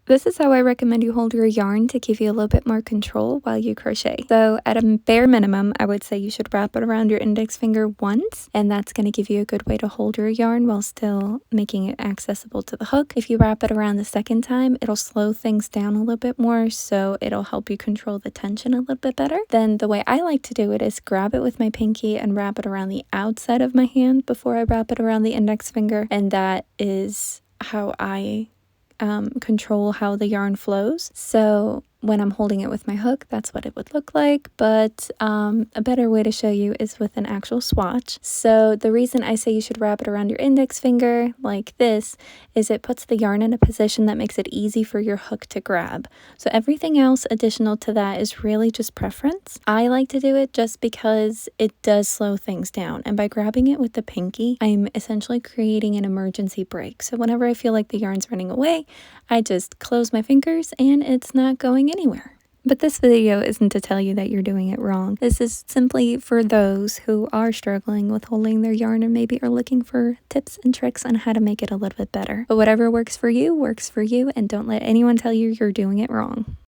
This is how I recommend you hold your yarn to give you a little bit more control while you crochet. So at a bare minimum, I would say you should wrap it around your index finger once, and that's going to give you a good way to hold your yarn while still making it accessible to the hook. If you wrap it around the second time, it'll slow things down a little bit more, so it'll help you control the tension a little bit better. Then the way I like to do it is grab it with my pinky and wrap it around the outside of my hand before I wrap it around the index finger, and that is how I control how the yarn flows. So when I'm holding it with my hook, that's what it would look like, but a better way to show you is with an actual swatch. So the reason I say you should wrap it around your index finger like this is it puts the yarn in a position that makes it easy for your hook to grab. So everything else additional to that is really just preference. I like to do it just because it does slow things down, and by grabbing it with the pinky, I'm essentially creating an emergency brake. So whenever I feel like the yarn's running away, I just close my fingers and it's not going anywhere. But this video isn't to tell you that you're doing it wrong. This is simply for those who are struggling with holding their yarn and maybe are looking for tips and tricks on how to make it a little bit better. But whatever works for you, and don't let anyone tell you you're doing it wrong.